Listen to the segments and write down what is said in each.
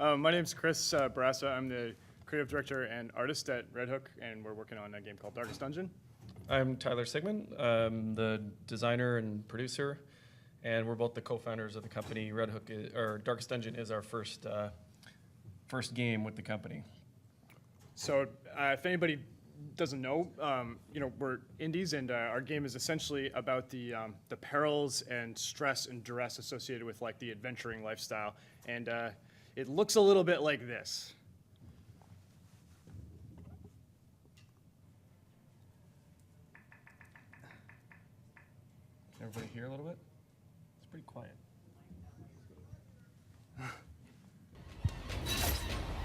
My name's Chris Bourassa. I'm the creative director and artist at Redhook, and we're working on a game called Darkest Dungeon. I'm Tyler Sigman. I'm the designer and producer, and we're both the co-founders of the company. Redhook, or Darkest Dungeon, is our first game with the company. So, if anybody doesn't know, we're indies, and our game is essentially about the perils and stress and duress associated with like the adventuring lifestyle, and it looks a little bit like this. Can everybody hear a little bit? It's pretty quiet.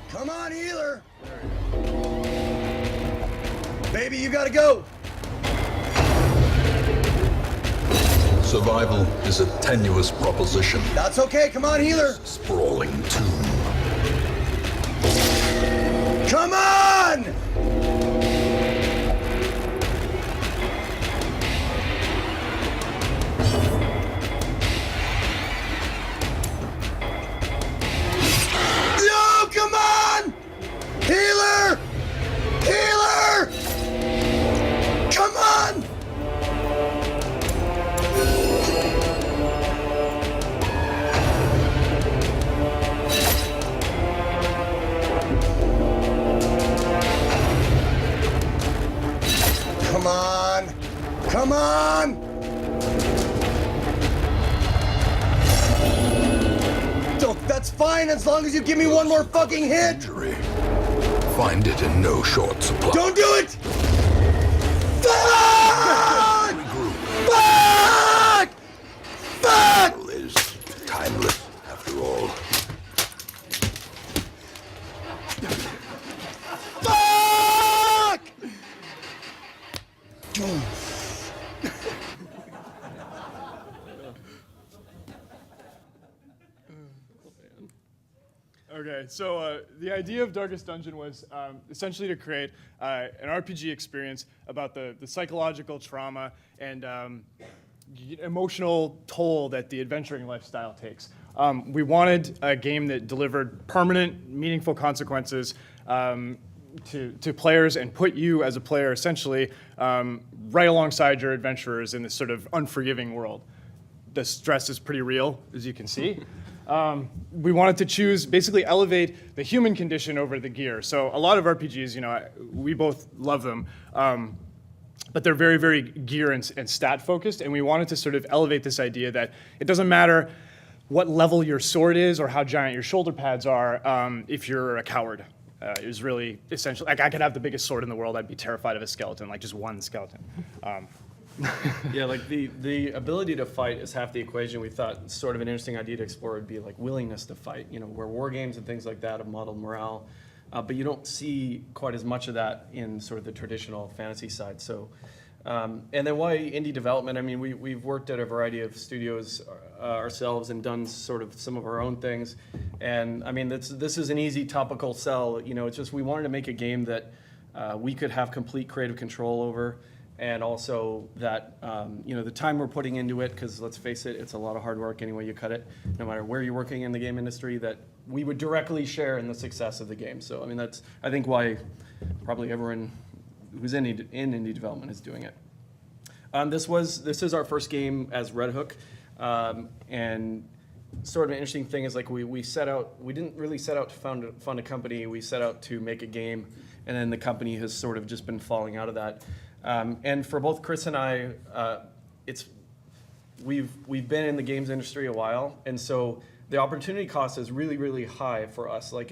Come on, healer! Baby, you gotta go! Survival is a tenuous proposition. That's okay, come on, healer! Sprawling tomb. Come on! No, come on! Healer! Healer! Come on! Come on! Come on! That's fine as long as you give me one more fucking hit! Injury. Find it in no short supply. Don't do it! Fuck! Fuck! Fuck! Battle is timeless, after all. Fuck! Okay, so the idea of Darkest Dungeon was essentially to create an RPG experience about the psychological trauma and emotional toll that the adventuring lifestyle takes. We wanted a game that delivered permanent, meaningful consequences to players and put you as a player essentially right alongside your adventurers in this sort of unforgiving world. The stress is pretty real, as you can see. We wanted to basically elevate the human condition over the gear. So a lot of RPGs, we both love them, but they're very, very gear and stat focused, and we wanted to sort of elevate this idea that it doesn't matter what level your sword is or how giant your shoulder pads are if you're a coward. It was really essential. Like, I could have the biggest sword in the world, I'd be terrified of a skeleton, like just one skeleton. Yeah, like the ability to fight is half the equation. We thought sort of an interesting idea to explore would be like willingness to fight, where war games and things like that have modeled morale, but you don't see quite as much of that in sort of the traditional fantasy side. So, and then why indie development? I mean, we've worked at a variety of studios ourselves and done sort of some of our own things, and I mean, this is an easy topical sell. It's just we wanted to make a game that we could have complete creative control over. And also that, the time we're putting into it, because let's face it, it's a lot of hard work any way you cut it, no matter where you're working in the game industry, that we would directly share in the success of the game. So, I mean, that's, I think, why probably everyone who's in indie development is doing it. This is our first game as Redhook, and sort of an interesting thing is like we didn't really set out to fund a company, we set out to make a game, and then the company has sort of just been falling out of that. And for both Chris and I, we've been in the games industry a while, and so the opportunity cost is really, really high for us. Like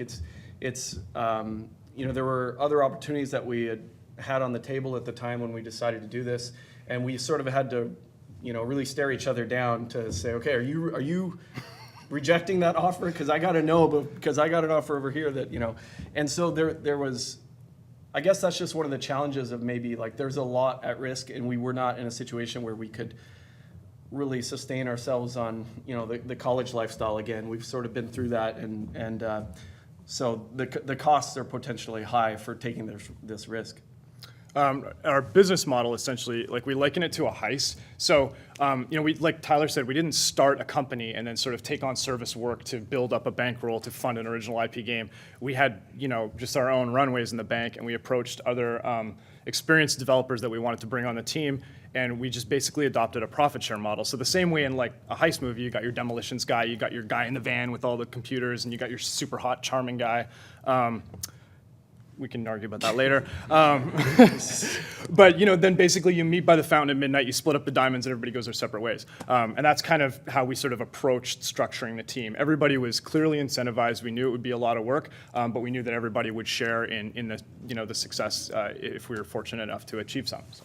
there were other opportunities that we had on the table at the time when we decided to do this, and we sort of had to, really stare each other down to say, okay, are you rejecting that offer? Because I got to know, because I got an offer over here that and so there was. I guess that's just one of the challenges of maybe like there's a lot at risk, and we were not in a situation where we could really sustain ourselves on the college lifestyle again. We've sort of been through that, and so the costs are potentially high for taking this risk. Our business model, essentially, like we liken it to a heist. So, we, like Tyler said, we didn't start a company and then sort of take on service work to build up a bankroll to fund an original IP game. We had, just our own runways in the bank, and we approached other experienced developers that we wanted to bring on the team, and we just basically adopted a profit share model. So the same way in like a heist movie, you got your demolitions guy, you got your guy in the van with all the computers, and you got your super hot, charming guy. We can argue about that later. But then basically you meet by the fountain at midnight, you split up the diamonds, and everybody goes their separate ways. And that's kind of how we sort of approached structuring the team. Everybody was clearly incentivized. We knew it would be a lot of work, but we knew that everybody would share in the the success if we were fortunate enough to achieve some. So.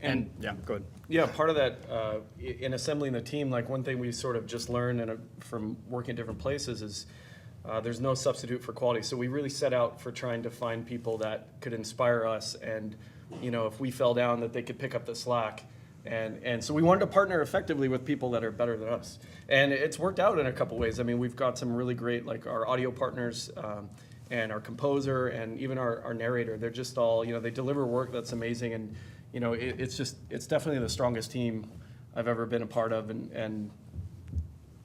And yeah, go ahead. Yeah, part of that in assembling the team, like one thing we sort of just learned from working at different places is there's no substitute for quality. So we really set out for trying to find people that could inspire us, and if we fell down, that they could pick up the slack. And so we wanted to partner effectively with people that are better than us. And it's worked out in a couple ways. I mean, we've got some really great, like our audio partners and our composer and even our narrator. They're just all, they deliver work that's amazing. And, it's definitely the strongest team I've ever been a part of. And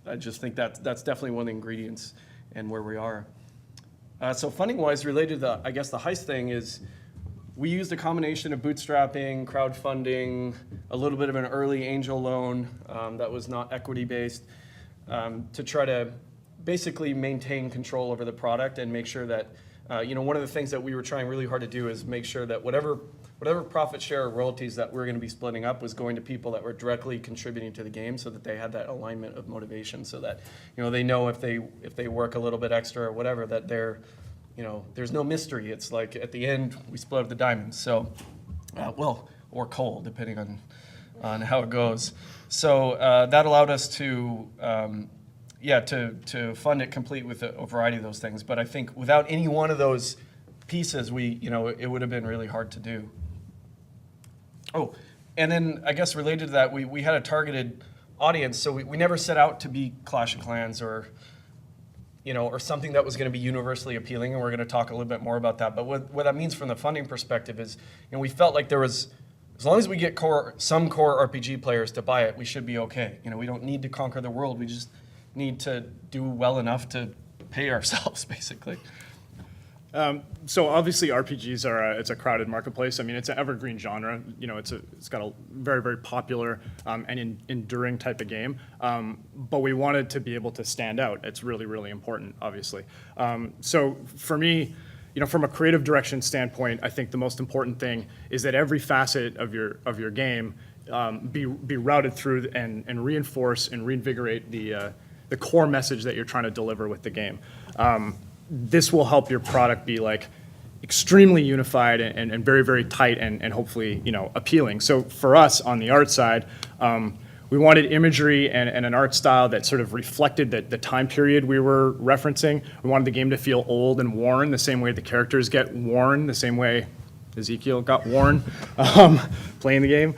I just think that's definitely one of the ingredients and where we are. So funding-wise, related to, I guess, the heist thing is we used a combination of bootstrapping, crowdfunding, a little bit of an early angel loan that was not equity-based to try to basically maintain control over the product and make sure that, one of the things that we were trying really hard to do is make sure that whatever profit share or royalties that we're going to be splitting up was going to people that were directly contributing to the game, so that they had that alignment of motivation, so that they know if they work a little bit extra or whatever, that they're there's no mystery. It's like at the end we split up the diamonds. So or coal, depending on how it goes. So that allowed us to fund it complete with a variety of those things. But I think without any one of those pieces, it would have been really hard to do. Oh, and then I guess related to that, we had a targeted audience, so we never set out to be Clash of Clans or something that was going to be universally appealing, and we're going to talk a little bit more about that. But what that means from the funding perspective is, we felt like there was, as long as we get some core RPG players to buy it, we should be okay. We don't need to conquer the world. We just need to do well enough to pay ourselves, basically. So obviously RPGs it's a crowded marketplace. I mean, it's an evergreen genre. It's got a very, very popular and enduring type of game. But we wanted to be able to stand out. It's really, really important, obviously. So for me, from a creative direction standpoint, I think the most important thing is that every facet of your game be routed through and reinforce and reinvigorate the core message that you're trying to deliver with the game. This will help your product be like extremely unified and very, very tight and hopefully, appealing. So for us on the art side, we wanted imagery and an art style that sort of reflected the time period we were referencing. We wanted the game to feel old and worn, the same way the characters get worn, the same way Ezekiel got worn playing the game.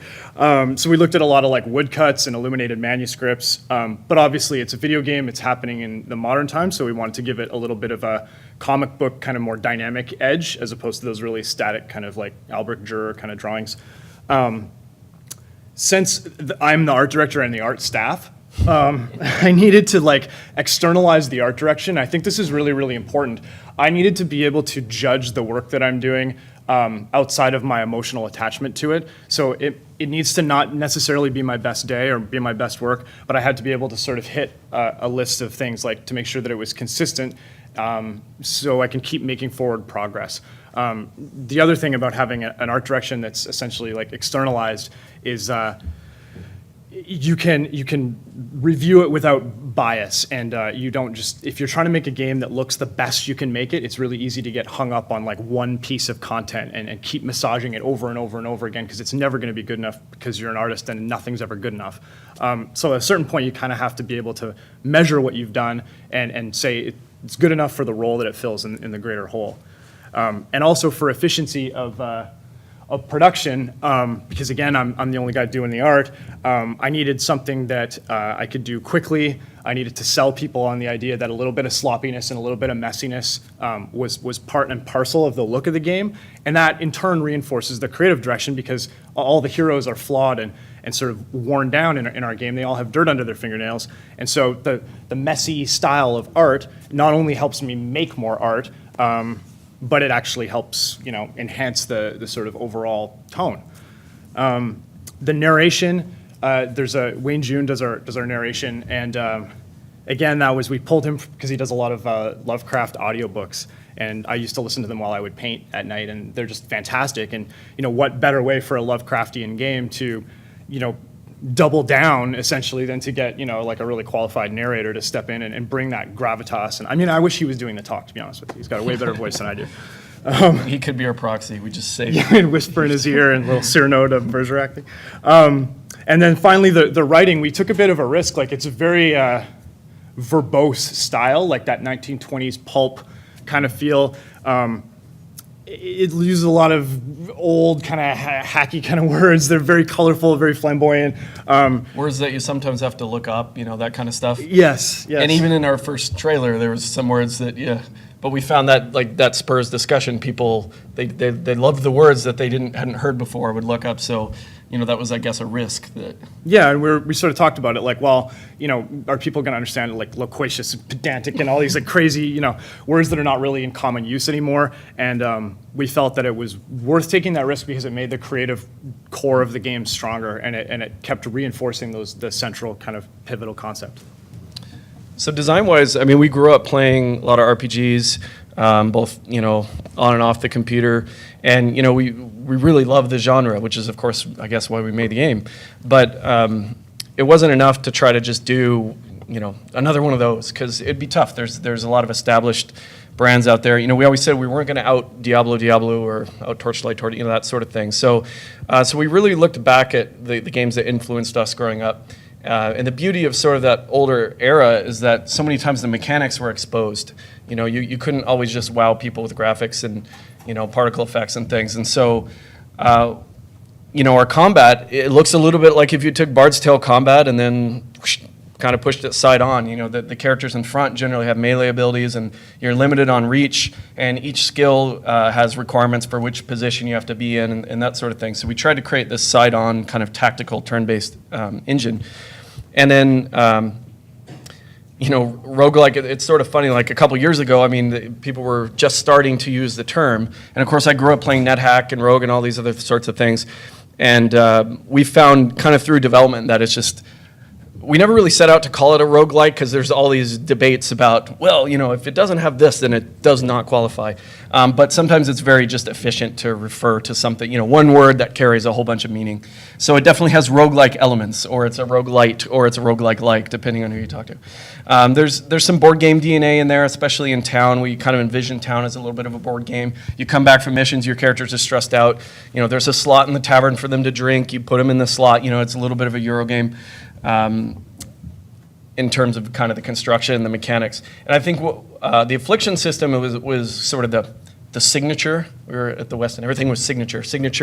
So we looked at a lot of like woodcuts and illuminated manuscripts, but obviously it's a video game, it's happening in the modern time, so we wanted to give it a little bit of a comic book kind of more dynamic edge as opposed to those really static kind of like Albrecht Dürer kind of drawings. Since I'm the art director and the art staff, I needed to like externalize the art direction. I think this is really, really important. I needed to be able to judge the work that I'm doing outside of my emotional attachment to it. So it needs to not necessarily be my best day or be my best work, but I had to be able to sort of hit a list of things like to make sure that it was consistent so I can keep making forward progress. The other thing about having an art direction that's essentially like externalized is you can review it without bias, and you don't just, if you're trying to make a game that looks the best you can make it, it's really easy to get hung up on like one piece of content and keep massaging it over and over and over again, because it's never going to be good enough because you're an artist and nothing's ever good enough. So at a certain point you kind of have to be able to measure what you've done and say it's good enough for the role that it fills in the greater whole. And also for efficiency of production, because again, I'm the only guy doing the art. I needed something that I could do quickly. I needed to sell people on the idea that a little bit of sloppiness and a little bit of messiness was part and parcel of the look of the game, and that in turn reinforces the creative direction because all the heroes are flawed and sort of worn down in our game. They all have dirt under their fingernails, and so the messy style of art not only helps me make more art, but it actually helps enhance the sort of overall tone. The narration, there's Wayne June does our narration, and again, we pulled him because he does a lot of Lovecraft audiobooks, and I used to listen to them while I would paint at night, and they're just fantastic. And what better way for a Lovecraftian game to double down essentially than to get like a really qualified narrator to step in and bring that gravitas. And I mean, I wish he was doing the talk, to be honest with you. He's got a way better voice than I do. He could be our proxy. We just say And whisper in his ear and a little Cyrano of Bergerac. And then finally, the writing, we took a bit of a risk. Like, it's a very verbose style, like that 1920s pulp kind of feel. It uses a lot of old kind of hacky kind of words. They're very colorful, very flamboyant. words that you sometimes have to look up, that kind of stuff. Yes. And even in our first trailer, there was some words that, but we found that that spurs discussion. People, they loved the words that they hadn't heard before, would look up. So, that was, I guess, a risk that. Yeah, and we sort of talked about it, like, well, are people going to understand it, like loquacious, pedantic, and all these like crazy, words that are not really in common use anymore. And we felt that it was worth taking that risk because it made the creative core of the game stronger, and it kept reinforcing the central kind of pivotal concept. So design-wise, I mean, we grew up playing a lot of RPGs, both on and off the computer, and we really love the genre, which is of course I guess why we made the game. But it wasn't enough to try to just do another one of those because it'd be tough. There's a lot of established brands out there. We always said we weren't going to out Diablo or out Torchlight, that sort of thing. So we really looked back at the games that influenced us growing up. And the beauty of sort of that older era is that so many times the mechanics were exposed. You couldn't always just wow people with graphics and, particle effects and things. And so, our combat, it looks a little bit like if you took Bard's Tale combat and then kind of pushed it side on. The characters in front generally have melee abilities and you're limited on reach, and each skill has requirements for which position you have to be in and that sort of thing. So we tried to create this side on kind of tactical turn-based engine. And then, roguelike, it's sort of funny, like a couple years ago, I mean, people were just starting to use the term. And of course, I grew up playing NetHack and Rogue and all these other sorts of things. And we found kind of through development that it's just, we never really set out to call it a roguelike because there's all these debates about, well, if it doesn't have this, then it does not qualify. But sometimes it's very just efficient to refer to something, one word that carries a whole bunch of meaning. So it definitely has roguelike elements, or it's a roguelite, or it's a roguelike-like, depending on who you talk to. There's some board game DNA in there, especially in Town. We kind of envision Town as a little bit of a board game. You come back from missions, your characters are stressed out. There's a slot in the tavern for them to drink. You put them in the slot. It's a little bit of a Euro game. In terms of kind of the construction, the mechanics. And I think the Affliction system was sort of the signature. We were at the West End, everything was signature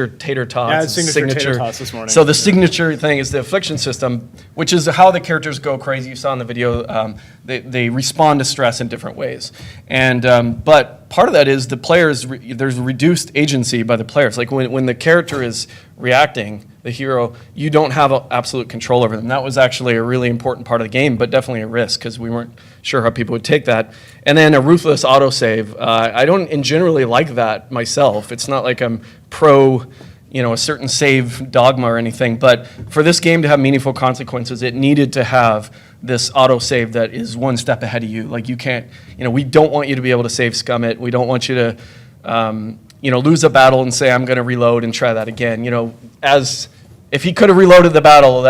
tater tots. Yeah, signature tater tots this morning. So the signature thing is the Affliction system, which is how the characters go crazy. You saw in the video, they respond to stress in different ways. And but part of that is the players, there's reduced agency by the players. Like when the character is reacting, the hero, you don't have absolute control over them. That was actually a really important part of the game, but definitely a risk because we weren't sure how people would take that. And then a ruthless autosave. I don't generally like that myself. It's not like I'm pro, a certain save dogma or anything, but for this game to have meaningful consequences, it needed to have this autosave that is one step ahead of you. Like you can't, we don't want you to be able to save scummit. We don't want you to, lose a battle and say, I'm going to reload and try that again. As if he could have reloaded the battle,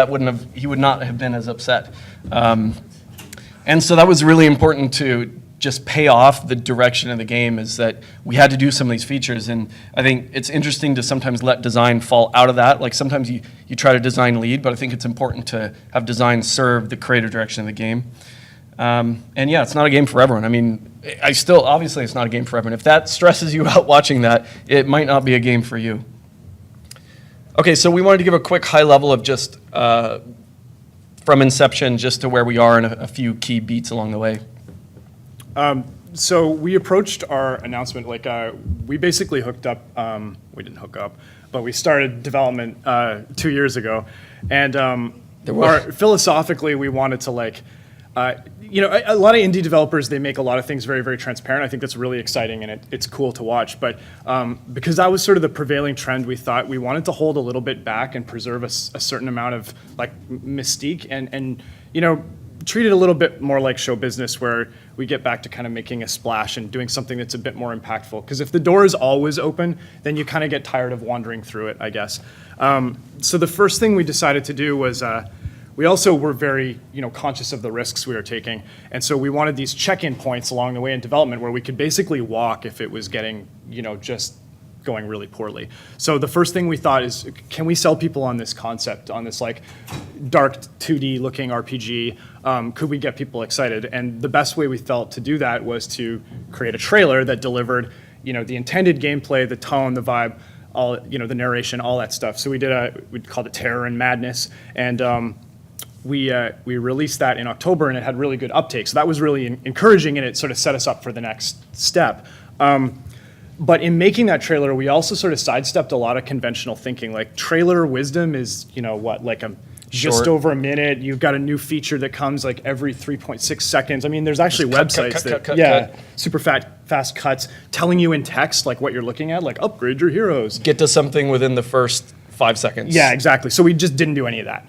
he would not have been as upset. And so that was really important to just pay off the direction of the game, is that we had to do some of these features. And I think it's interesting to sometimes let design fall out of that. Like sometimes you try to design lead, but I think it's important to have design serve the creative direction of the game. And yeah, it's not a game for everyone. I mean, obviously it's not a game for everyone. If that stresses you out watching that, it might not be a game for you. Okay, so we wanted to give a quick high level of just from inception just to where we are and a few key beats along the way. So we approached our announcement, like we basically hooked up, we didn't hook up, but we started development 2 years ago. And philosophically, we wanted to like, you know, a lot of indie developers, they make a lot of things very, very transparent. I think that's really exciting and it's cool to watch. But because that was sort of the prevailing trend, we thought we wanted to hold a little bit back and preserve a certain amount of like mystique and you know, treat it a little bit more like show business where we get back to kind of making a splash and doing something that's a bit more impactful. Because if the door is always open, then you kind of get tired of wandering through it, I guess. So the first thing we decided to do was we also were very, you know, conscious of the risks we were taking. And so we wanted these check-in points along the way in development where we could basically walk if it was getting, you know, just going really poorly. So the first thing we thought is, can we sell people on this concept, on this like dark 2D looking RPG? Could we get people excited? And the best way we felt to do that was to create a trailer that delivered, you know, the intended gameplay, the tone, the vibe, all, you know, the narration, all that stuff. So we called it Terror and Madness. And we released that in October and it had really good uptake. So that was really encouraging and it sort of set us up for the next step. But in making that trailer, we also sort of sidestepped a lot of conventional thinking. Like trailer wisdom is, you know, what, like just Short. over a minute. You've got a new feature that comes like every 3.6 seconds. I mean, there's actually websites that, super fast cuts telling you in text like what you're looking at, like upgrade your heroes. Get to something within the first 5 seconds. Yeah, exactly. So we just didn't do any of that.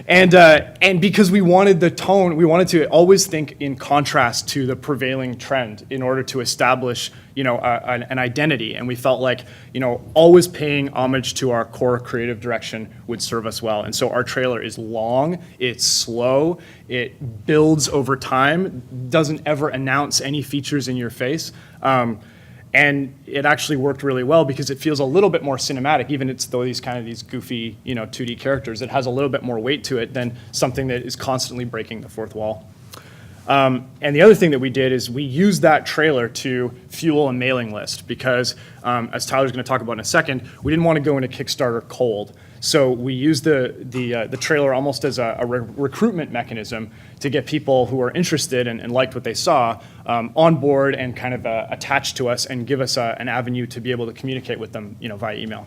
And because we wanted the tone, we wanted to always think in contrast to the prevailing trend in order to establish, you know, an identity. And we felt like, you know, always paying homage to our core creative direction would serve us well. And so our trailer is long, it's slow, it builds over time, doesn't ever announce any features in your face. And it actually worked really well because it feels a little bit more cinematic, even though these goofy, you know, 2D characters. It has a little bit more weight to it than something that is constantly breaking the fourth wall. And the other thing that we did is we used that trailer to fuel a mailing list because, as Tyler's going to talk about in a second, we didn't want to go into Kickstarter cold. So we used the trailer almost as a recruitment mechanism to get people who are interested and liked what they saw on board and kind of attached to us and give us an avenue to be able to communicate with them, you know, via email.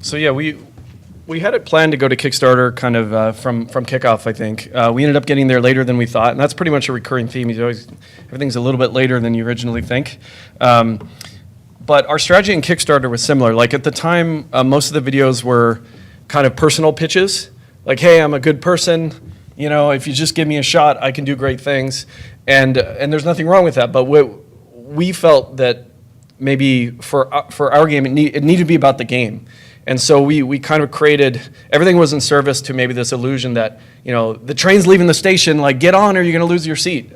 So yeah, we had it planned to go to Kickstarter kind of from kickoff, I think. We ended up getting there later than we thought, and that's pretty much a recurring theme. Everything's a little bit later than you originally think. But our strategy in Kickstarter was similar. Like at the time, most of the videos were kind of personal pitches. Like, hey, I'm a good person. You know, if you just give me a shot, I can do great things. And there's nothing wrong with that. But we felt that maybe for our game, it needed to be about the game. And so we kind of created, everything was in service to maybe this illusion that, you know, the train's leaving the station, like get on or you're gonna lose your seat.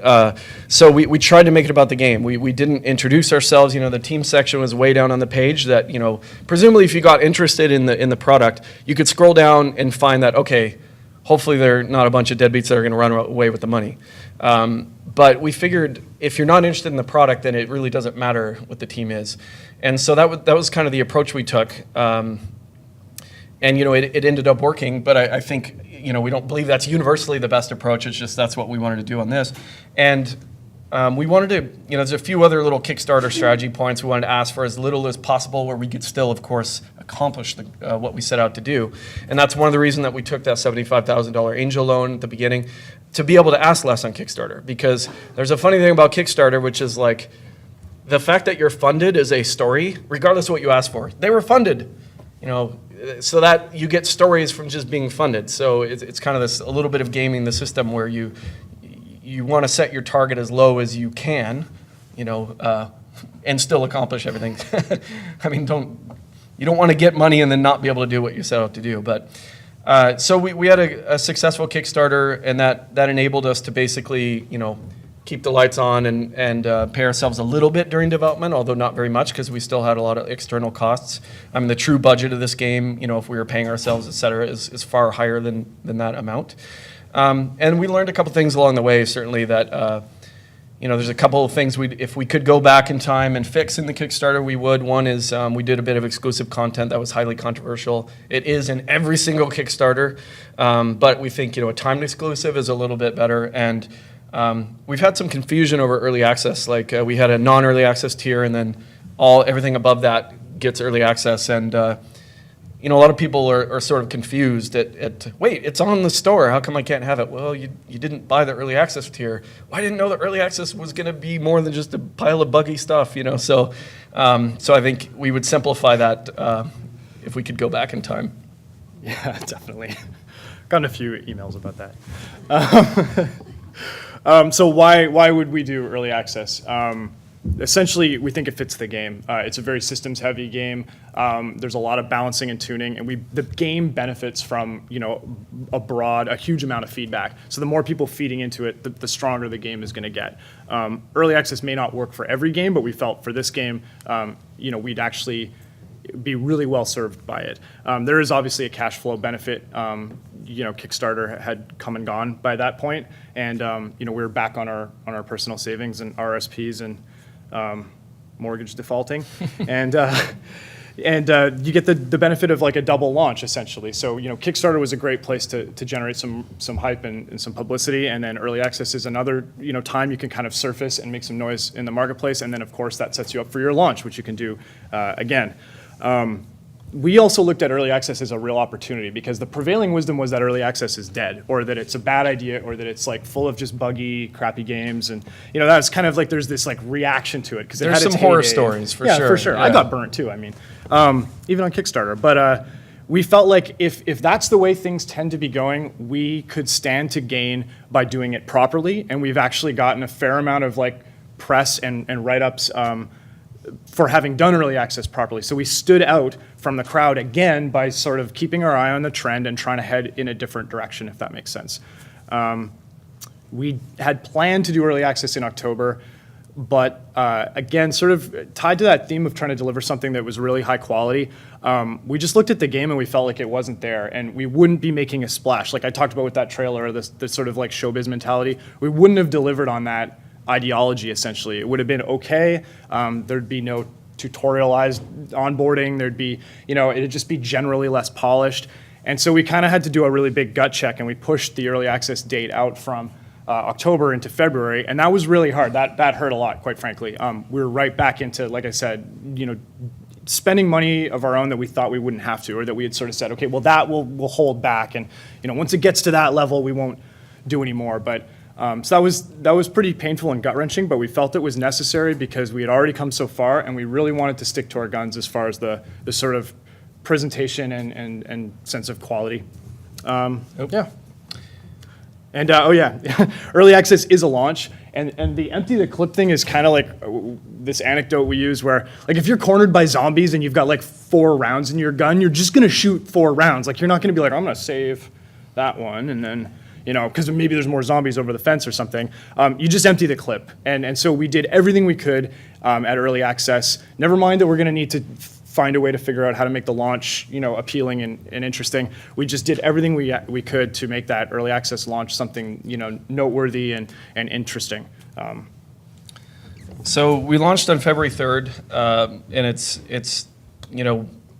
So we tried to make it about the game. We didn't introduce ourselves. You know, the team section was way down on the page that, you know, presumably if you got interested in the product, you could scroll down and find that, okay, hopefully they're not a bunch of deadbeats that are gonna run away with the money. But we figured if you're not interested in the product, then it really doesn't matter what the team is. And so that was kind of the approach we took. And, you know, it ended up working, but I think, you know, we don't believe that's universally the best approach. It's just that's what we wanted to do on this. And we wanted to, you know, there's a few other little Kickstarter strategy points we wanted to ask for as little as possible where we could still, of course, accomplish what we set out to do. And that's one of the reasons that we took that $75,000 angel loan at the beginning to be able to ask less on Kickstarter. Because there's a funny thing about Kickstarter, which is like the fact that you're funded is a story, regardless of what you ask for. They were funded, you know, so that you get stories from just being funded. So it's kind of this a little bit of gaming the system where you want to set your target as low as you can, you know, and still accomplish everything. I mean, you don't want to get money and then not be able to do what you set out to do. But so we had a successful Kickstarter, and that enabled us to basically, you know, keep the lights on and pay ourselves a little bit during development, although not very much because we still had a lot of external costs. I mean, the true budget of this game, you know, if we were paying ourselves, et cetera, is far higher than that amount. And we learned a couple things along the way, certainly that, there's a couple of things if we could go back in time and fix in the Kickstarter, we would. One is we did a bit of exclusive content that was highly controversial. It is in every single Kickstarter, but we think, a timed exclusive is a little bit better. And we've had some confusion over early access. Like we had a non-early access tier, and then everything above that gets early access. And a lot of people are sort of confused wait, it's on the store. How come I can't have it? Well, you didn't buy the early access tier. Well, I didn't know the early access was going to be more than just a pile of buggy stuff, So I think we would simplify that if we could go back in time. Yeah, definitely. Gotten a few emails about that. So why would we do early access? Essentially, we think it fits the game. It's a very systems-heavy game. There's a lot of balancing and tuning, and the game benefits from a huge amount of feedback. So the more people feeding into it, the stronger the game is going to get. Early access may not work for every game, but we felt for this game, we'd actually be really well served by it. There is obviously a cash flow benefit. Kickstarter had come and gone by that point, and we were back on our personal savings and RSPs and mortgage defaulting, and you get the benefit of like a double launch essentially. So Kickstarter was a great place to generate some hype and some publicity, and then early access is another time you can kind of surface and make some noise in the marketplace, and then of course that sets you up for your launch, which you can do again. We also looked at early access as a real opportunity because the prevailing wisdom was that early access is dead, or that it's a bad idea, or that it's like full of just buggy, crappy games, and that's kind of like there's this like reaction to it because there's some horror stories for sure. Yeah, for sure. Yeah. I got burnt too. I mean, even on Kickstarter, but we felt like if that's the way things tend to be going, we could stand to gain by doing it properly, and we've actually gotten a fair amount of like press and write-ups for having done early access properly. So we stood out from the crowd again by sort of keeping our eye on the trend and trying to head in a different direction, if that makes sense. We had planned to do early access in October, but again, sort of tied to that theme of trying to deliver something that was really high quality, we just looked at the game and we felt like it wasn't there, and we wouldn't be making a splash. Like I talked about with that trailer, this sort of like showbiz mentality, we wouldn't have delivered on that ideology, essentially. It would have been okay. There'd be no tutorialized onboarding. There'd be, it'd just be generally less polished. And so we kind of had to do a really big gut check, and we pushed the early access date out from October into February, and that was really hard. That hurt a lot, quite frankly. We were right back into, like I said, spending money of our own that we thought we wouldn't have to, or that we had sort of said, okay, well, that we'll hold back, and once it gets to that level, we won't do anymore. But so that was pretty painful and gut-wrenching, but we felt it was necessary because we had already come so far, and we really wanted to stick to our guns as far as the sort of presentation and sense of quality. Yeah. And early access is a launch, and the empty the clip thing is kind of like this anecdote we use where, like, if you're cornered by zombies and you've got like 4 rounds in your gun, you're just gonna shoot 4 rounds. Like, you're not gonna be like, I'm gonna save that one and then, because maybe there's more zombies over the fence or something. You just empty the clip. And so we did everything we could at early access. Never mind that we're going to need to find a way to figure out how to make the launch, appealing and interesting. We just did everything we could to make that early access launch something, noteworthy and interesting. So we launched on February 3rd, and it's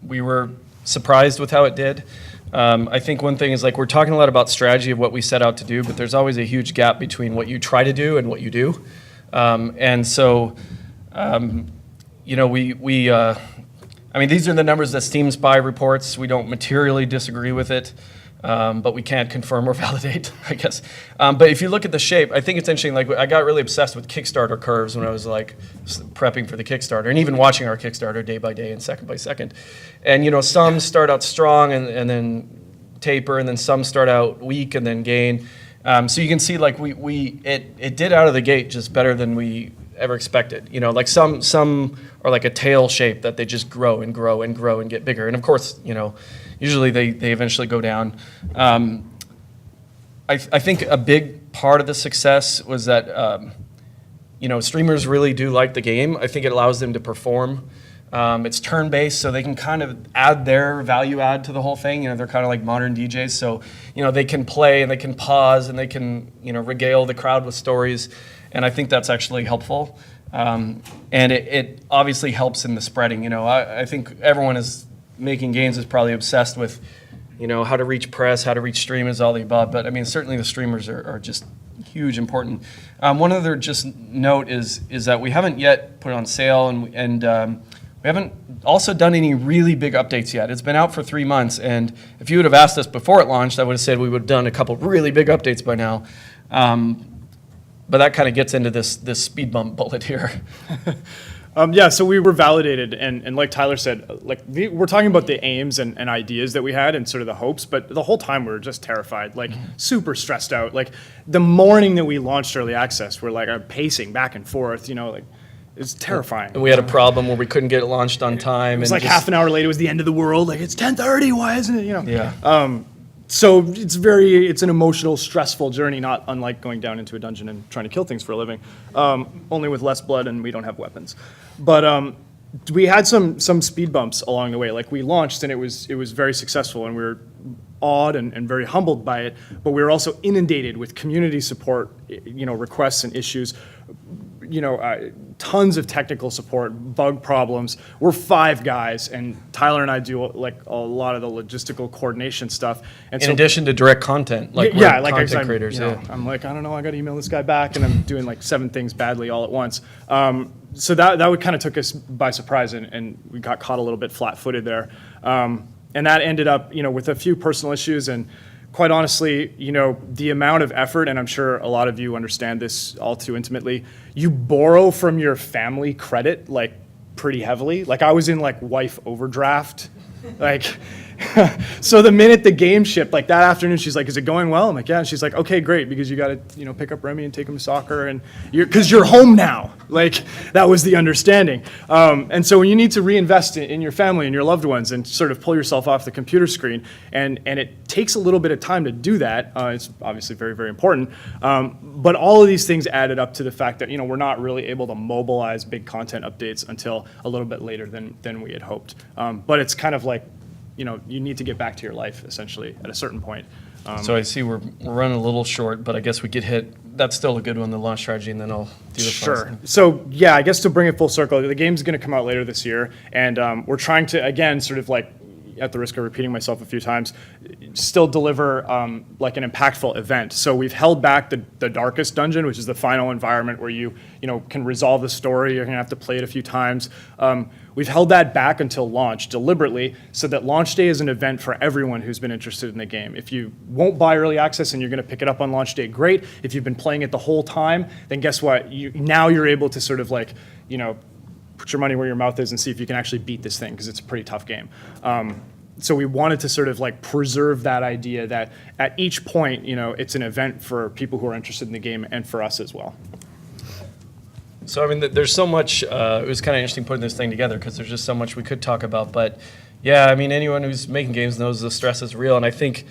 we were surprised with how it did. I think one thing is, like, we're talking a lot about strategy of what we set out to do, but there's always a huge gap between what you try to do and what you do. And so, these are the numbers that Steam Spy reports. We don't materially disagree with it, but we can't confirm or validate, I guess. But if you look at the shape, I think it's interesting. Like, I got really obsessed with Kickstarter curves when I was like prepping for the Kickstarter, and even watching our Kickstarter day by day and second by second. And some start out strong and then taper, and then some start out weak and then gain. So you can see, like, it did out of the gate just better than we ever expected. Like some are like a tail shape that they just grow and grow and grow and get bigger. And of course, usually they eventually go down. I think a big part of the success was that streamers really do like the game. I think it allows them to perform. It's turn-based, so they can kind of add their value add to the whole thing. They're kind of like modern DJs, so they can play and they can pause and they can regale the crowd with stories. and I think that's actually helpful. And it obviously helps in the spreading. I think everyone is making games is probably obsessed with, how to reach press, how to reach streamers, all the above. But I mean, certainly the streamers are just huge, important. One other just note is that we haven't yet put it on sale, and we haven't also done any really big updates yet. It's been out for 3 months, and if you would have asked us before it launched, I would have said we would have done a couple really big updates by now. But that kind of gets into this speed bump bullet here. So we were validated, and like Tyler said, we're talking about the aims and ideas that we had and sort of the hopes, but the whole time we were just terrified, super stressed out. Like the morning that we launched early access, we're pacing back and forth, it's terrifying. And we had a problem where we couldn't get it launched on time. It was half an hour late, it was the end of the world, it's 10:30, why isn't it, Yeah. So it's an emotional, stressful journey, not unlike going down into a dungeon and trying to kill things for a living, only with less blood and we don't have weapons. But we had some speed bumps along the way. We launched and it was very successful, and we were awed and very humbled by it. But we were also inundated with community support, requests and issues. Tons of technical support, bug problems. We're 5 guys, and Tyler and I do a lot of the logistical coordination stuff. And in addition to direct content, content creators. I'm I don't know, I got to email this guy back, and I'm doing 7 things badly all at once. So that would kind of took us by surprise, and we got caught a little bit flat-footed there. And that ended up, with a few personal issues, and quite honestly, the amount of effort, and I'm sure a lot of you understand this all too intimately, you borrow from your family credit, pretty heavily. I was in, wife overdraft. So the minute the game shipped, that afternoon, she's like, is it going well? I'm like, yeah. And she's like, okay, great, because you got to, pick up Remy and take him to soccer, and because you're home now. That was the understanding. And so when you need to reinvest in your family and your loved ones and sort of pull yourself off the computer screen, and it takes a little bit of time to do that. It's obviously very, very important. But all of these things added up to the fact that, we're not really able to mobilize big content updates until a little bit later than we had hoped. But it's kind of you need to get back to your life, essentially, at a certain point. So I see we're running a little short, but I guess we get hit. That's still a good one, the launch strategy, and then I'll do the Sure. So, yeah, I guess to bring it full circle, the game's going to come out later this year, and we're trying to, again, sort of at the risk of repeating myself a few times, still deliver an impactful event. So we've held back the darkest dungeon, which is the final environment where you can resolve the story. You're going to have to play it a few times. We've held that back until launch deliberately, so that launch day is an event for everyone who's been interested in the game. If you won't buy early access and you're going to pick it up on launch day, great. If you've been playing it the whole time, then guess what? Now you're able to sort of put your money where your mouth is and see if you can actually beat this thing, because it's a pretty tough game. So we wanted to sort of preserve that idea that at each point, it's an event for people who are interested in the game and for us as well. So, I mean, there's so much, it was kind of interesting putting this thing together, because there's just so much we could talk about. But yeah, I mean, anyone who's making games knows the stress is real. And I think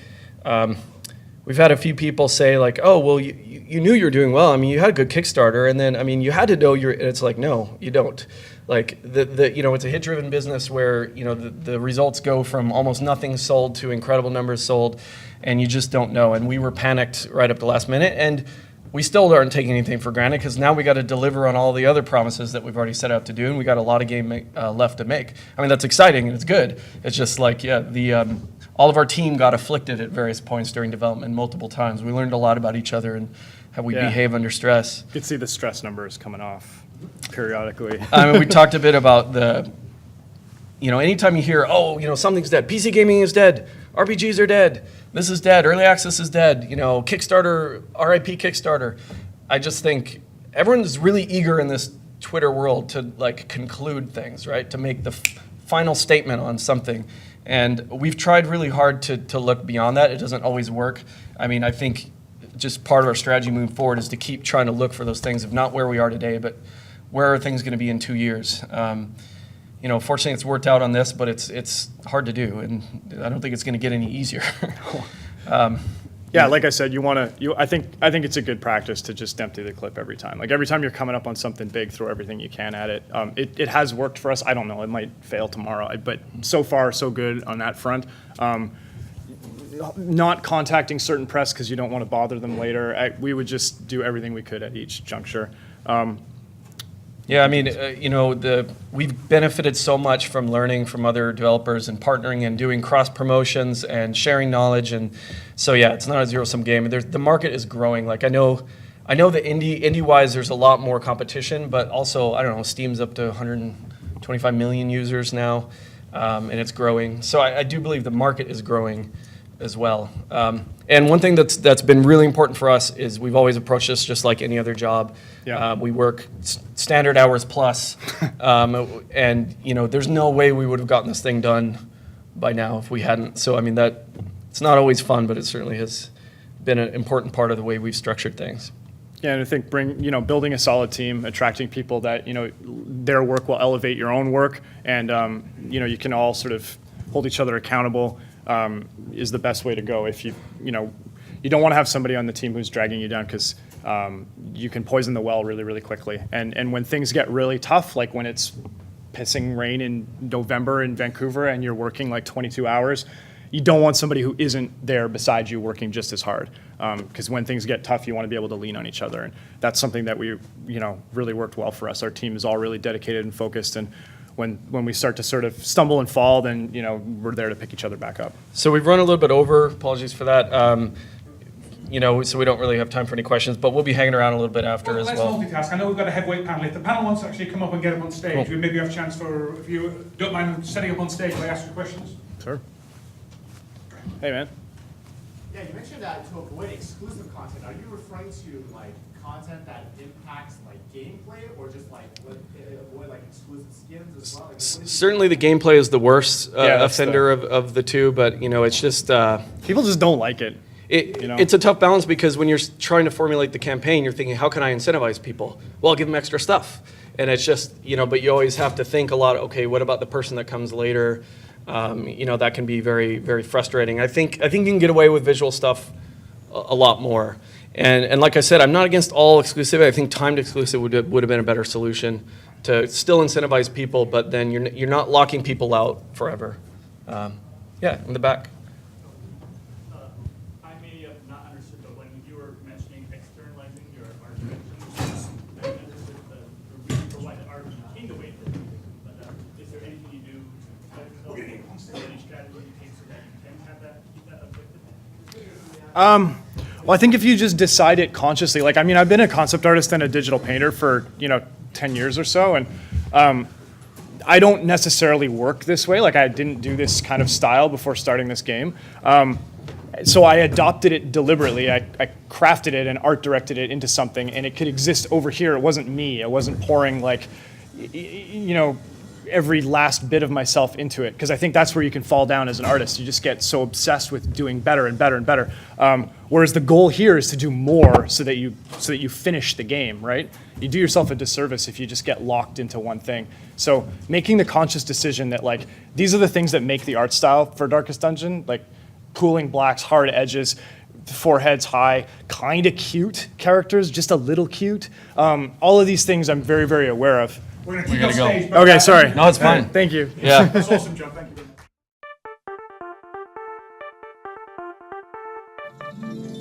we've had a few people say oh, well, you knew you were doing well. I mean, you had a good Kickstarter, and then, I mean, you had to know and it's no, you don't. It's a hit-driven business where, the results go from almost nothing sold to incredible numbers sold, and you just don't know. And we were panicked right up to the last minute, and we still aren't taking anything for granted, because now we got to deliver on all the other promises that we've already set out to do, and we got a lot of game left to make. I mean, that's exciting and it's good. It's just all of our team got afflicted at various points during development multiple times. We learned a lot about each other and how we behave under stress. You can see the stress numbers coming off periodically. I mean, we talked a bit about anytime you hear, something's dead, PC gaming is dead, RPGs are dead, this is dead, early access is dead, Kickstarter, RIP Kickstarter. I just think everyone's really eager in this Twitter world to conclude things, right? To make the final statement on something. And we've tried really hard to look beyond that. It doesn't always work. I mean, I think just part of our strategy moving forward is to keep trying to look for those things, if not where we are today, but where are things going to be in 2 years. Fortunately, it's worked out on this, but it's hard to do, and I don't think it's going to get any easier. Yeah, like I said, I think it's a good practice to just empty the clip every time. Every time you're coming up on something big, throw everything you can at it. It has worked for us. I don't know, it might fail tomorrow, but so far so good on that front. not contacting certain press because you don't want to bother them later. We would just do everything we could at each juncture. Yeah, I mean, we've benefited so much from learning from other developers and partnering and doing cross promotions and sharing knowledge, and so yeah, it's not a zero-sum game. The market is growing. Like I know that indie-wise, there's a lot more competition, but also I don't know, Steam's up to 125 million users now, and it's growing. So I do believe the market is growing as well. And one thing that's been really important for us is we've always approached this just like any other job. Yeah. We work standard hours plus, and there's no way we would have gotten this thing done by now if we hadn't. So I mean it's not always fun, but it certainly has been an important part of the way we've structured things. Yeah, and I think building a solid team, attracting people that their work will elevate your own work, and you can all sort of hold each other accountable. Is the best way to go. If you don't want to have somebody on the team who's dragging you down because you can poison the well really, really quickly. And when things get really tough, like when it's pissing rain in November in Vancouver and you're working like 22 hours, you don't want somebody who isn't there beside you working just as hard. Because when things get tough, you want to be able to lean on each other. And that's something that we really worked well for us. Our team is all really dedicated and focused, and when we start to sort of stumble and fall, then we're there to pick each other back up. So we've run a little bit over. Apologies for that. So we don't really have time for any questions, but we'll be hanging around a little bit after as well. Let's multitask. I know we've got a heavyweight panel. If the panel wants to actually come up and get up on stage, we maybe have a chance for, if you don't mind setting up on stage, will I ask you questions? Sure. Hey, man. Yeah, you mentioned that to avoid exclusive content. Are you referring to like content that impacts like gameplay, or just like avoid like exclusive skins as well? Like, Certainly, the gameplay is the worst that's offender of the two, but it's just People just don't like it. It's a tough balance because when you're trying to formulate the campaign, you're thinking, how can I incentivize people? Well, I'll give them extra stuff, and it's just but you always have to think a lot. Okay, what about the person that comes later? That can be very, very frustrating. I think you can get away with visual stuff a lot more. And like I said, I'm not against all exclusivity. I think timed exclusive would have been a better solution to still incentivize people, but then you're not locking people out forever. Yeah, in the back. I may have not understood, but when you were mentioning externalizing your art directions, I understood the reason for why the art became the way it did. But is there anything you do to any strategy you take so that you can have that, keep that objective? Well, I think if you just decide it consciously, I've been a concept artist and a digital painter for 10 years or so, and I don't necessarily work this way. Like, I didn't do this kind of style before starting this game. So I adopted it deliberately. I crafted it and art directed it into something, and it could exist over here. It wasn't me. I wasn't pouring every last bit of myself into it, because I think that's where you can fall down as an artist. You just get so obsessed with doing better and better and better. Whereas the goal here is to do more so that you finish the game, right? You do yourself a disservice if you just get locked into one thing. So making the conscious decision that these are the things that make the art style for Darkest Dungeon, like cooling blacks, hard edges, foreheads high, kind of cute characters, just a little cute. All of these things I'm very, very aware of. We're going to keep you on stage. Okay, sorry. No, it's fine. Thank you. Yeah. That's awesome, John. Thank you very much.